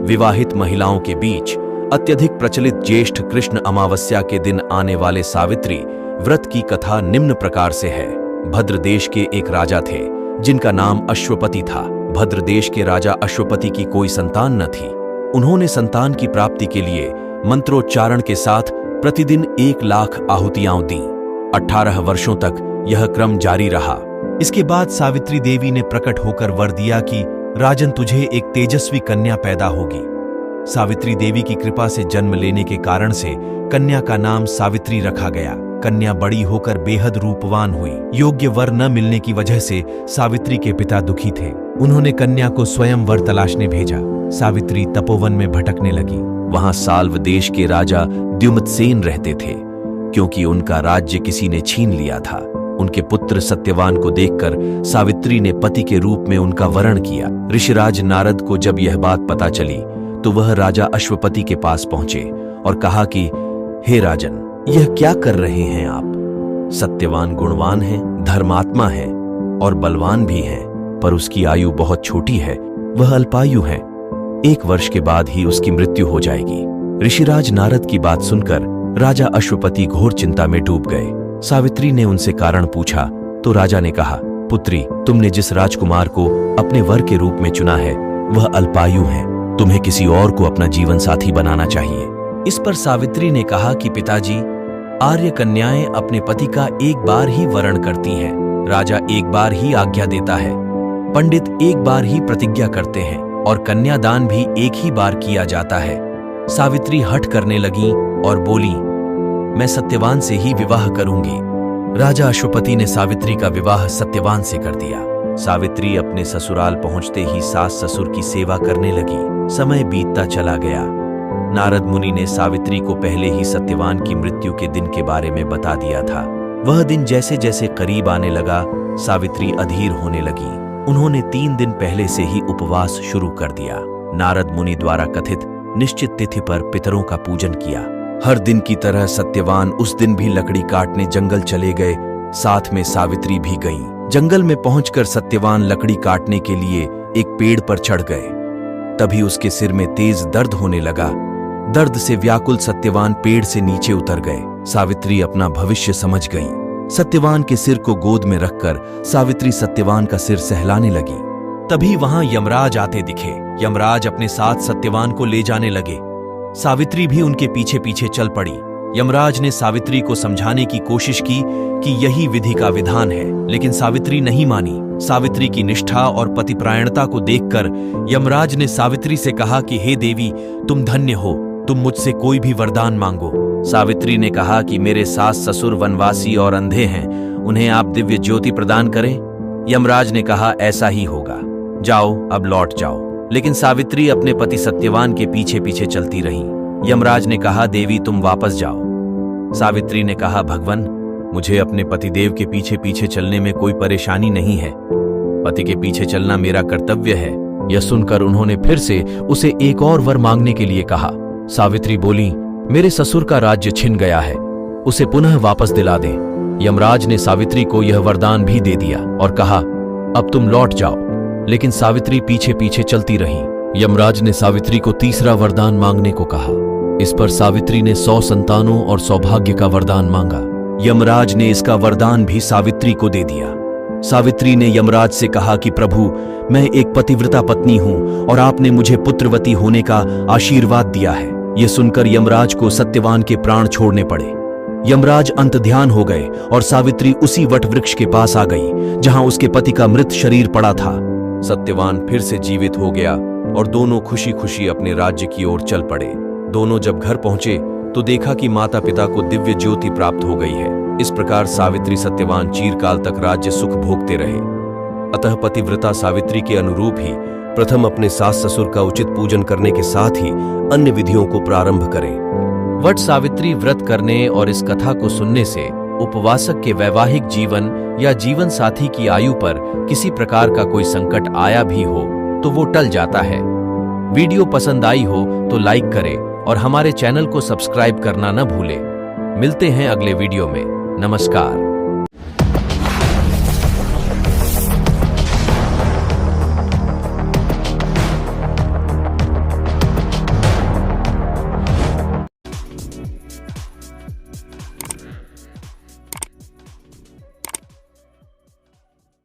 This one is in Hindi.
विवाहित महिलाओं के बीच अत्यधिक प्रचलित ज्येष्ठ कृष्ण अमावस्या के दिन आने वाले सावित्री व्रत की कथा निम्न प्रकार से है। भद्र देश के एक राजा थे जिनका नाम अश्वपति था। भद्र देश के राजा अश्वपति की कोई संतान न थी। उन्होंने संतान की प्राप्ति के लिए मंत्रोच्चारण के साथ प्रतिदिन 1 लाख आहुतियां दी। 18 वर्षों तक यह क्रम जारी रहा। इसके बाद सावित्री देवी ने प्रकट होकर वर दिया कि राजन, तुझे एक तेजस्वी कन्या पैदा होगी। सावित्री देवी की कृपा से जन्म लेने के कारण से कन्या का नाम सावित्री रखा गया। कन्या बड़ी होकर बेहद रूपवान हुई। योग्य वर न मिलने की वजह से सावित्री के पिता दुखी थे। उन्होंने कन्या को स्वयं वर तलाशने भेजा। सावित्री तपोवन में भटकने लगी। वहां साल्व देश के राजा द्युमत्सेन रहते थे, क्योंकि उनका राज्य किसी ने छीन लिया था। उनके पुत्र सत्यवान को देखकर सावित्री ने पति के रूप में उनका वरण किया। ऋषिराज नारद को जब यह बात पता चली तो वह राजा अश्वपति के पास पहुंचे और कहा कि हे राजन, यह क्या कर रहे हैं आप? सत्यवान गुणवान है, धर्मात्मा है और बलवान भी है, पर उसकी आयु बहुत छोटी है। वह अल्पायु है। 1 वर्ष के बाद ही उसकी मृत्यु हो जाएगी। ऋषिराज नारद की बात सुनकर राजा अश्वपति घोर चिंता में डूब गए। सावित्री ने उनसे कारण पूछा तो राजा ने कहा, पुत्री, तुमने जिस राजकुमार को अपने वर के रूप में चुना है वह अल्पायु है। तुम्हें किसी और को अपना जीवन साथी बनाना चाहिए। इस पर सावित्री ने कहा कि पिताजी, आर्य कन्याएं अपने पति का 1 बार ही वरण करती हैं। राजा 1 बार ही आज्ञा देता है। पंडित 1 बार ही प्रतिज्ञा करते हैं और कन्यादान भी 1 ही बार किया जाता है। सावित्री हठ करने लगी और बोली, मैं सत्यवान से ही विवाह करूंगी। राजा अश्वपति ने सावित्री का विवाह सत्यवान से कर दिया। सावित्री अपने ससुराल पहुंचते ही सास ससुर की सेवा करने लगी। समय बीतता चला गया। नारद मुनि ने सावित्री को पहले ही सत्यवान की मृत्यु के दिन के बारे में बता दिया था। वह दिन जैसे जैसे करीब आने लगा, सावित्री अधीर होने लगी। उन्होंने 3 दिन पहले से ही उपवास शुरू कर दिया। नारद मुनि द्वारा कथित निश्चित तिथि पर पितरों का पूजन किया। हर दिन की तरह सत्यवान उस दिन भी लकड़ी काटने जंगल चले गए। साथ में सावित्री भी गईं। जंगल में पहुंचकर सत्यवान लकड़ी काटने के लिए एक पेड़ पर चढ़ गए। तभी उसके सिर में तेज दर्द होने लगा। दर्द से व्याकुल सत्यवान पेड़ से नीचे उतर गए। सावित्री अपना भविष्य समझ गईं। सत्यवान के सिर को गोद में रखकर सावित्री सत्यवान का सिर सहलाने लगी। तभी वहां यमराज आते दिखे। यमराज अपने साथ सत्यवान को ले जाने लगे। सावित्री भी उनके पीछे पीछे चल पड़ी। यमराज ने सावित्री को समझाने की कोशिश की कि यही विधि का विधान है, लेकिन सावित्री नहीं मानी। सावित्री की निष्ठा और पतिपरायणता को देखकर यमराज ने सावित्री से कहा कि हे देवी, तुम धन्य हो, तुम मुझसे कोई भी वरदान मांगो। सावित्री ने कहा कि मेरे सास ससुर वनवासी और अंधे हैं, उन्हें आप दिव्य ज्योति प्रदान करें। यमराज ने कहा, ऐसा ही होगा, जाओ अब लौट जाओ। लेकिन सावित्री अपने पति सत्यवान के पीछे पीछे चलती रही। यमराज ने कहा, देवी तुम वापस जाओ। सावित्री ने कहा, भगवान, मुझे अपने पतिदेव के पीछे पीछे चलने में कोई परेशानी नहीं है। पति के पीछे चलना मेरा कर्तव्य है। यह सुनकर उन्होंने फिर से उसे एक और वर मांगने के लिए कहा। सावित्री बोली, मेरे ससुर का राज्य छिन गया है, उसे पुनः वापस दिला दें। यमराज ने सावित्री को यह वरदान भी दे दिया और कहा, अब तुम लौट जाओ। लेकिन सावित्री पीछे पीछे चलती रही। यमराज ने सावित्री को तीसरा वरदान मांगने को कहा। इस पर सावित्री ने 100 संतानों और सौभाग्य का वरदान मांगा। यमराज ने इसका वरदान भी सावित्री को दे दिया। सावित्री ने यमराज से कहा कि प्रभु, मैं एक पतिव्रता पत्नी हूं और आपने मुझे पुत्रवती होने का आशीर्वाद दिया है। यह सुनकर यमराज को सत्यवान के प्राण छोड़ने पड़े। यमराज अंतध्यान हो गए और सावित्री उसी वट वृक्ष के पास आ गई जहां उसके पति का मृत शरीर पड़ा था। सत्यवान फिर से जीवित हो गया और दोनों खुशी खुशी अपने राज्य की ओर चल पड़े। दोनों जब घर पहुंचे तो देखा कि माता पिता को दिव्य ज्योति प्राप्त हो गई है। इस प्रकार सावित्री सत्यवान चिरकाल तक राज्य सुख भोगते रहे। अतः पतिव्रता सावित्री के अनुरूप ही प्रथम अपने सास ससुर का उचित पूजन करने के साथ ही अन्य विधियों को प्रारंभ करें। वट सावित्री व्रत करने और इस कथा को सुनने से उपवासक के वैवाहिक जीवन या जीवन साथी की आयु पर किसी प्रकार का कोई संकट आया भी हो तो वो टल जाता है। वीडियो पसंद आई हो तो लाइक करें और हमारे चैनल को सब्सक्राइब करना न भूलें। मिलते हैं अगले वीडियो में। नमस्कार।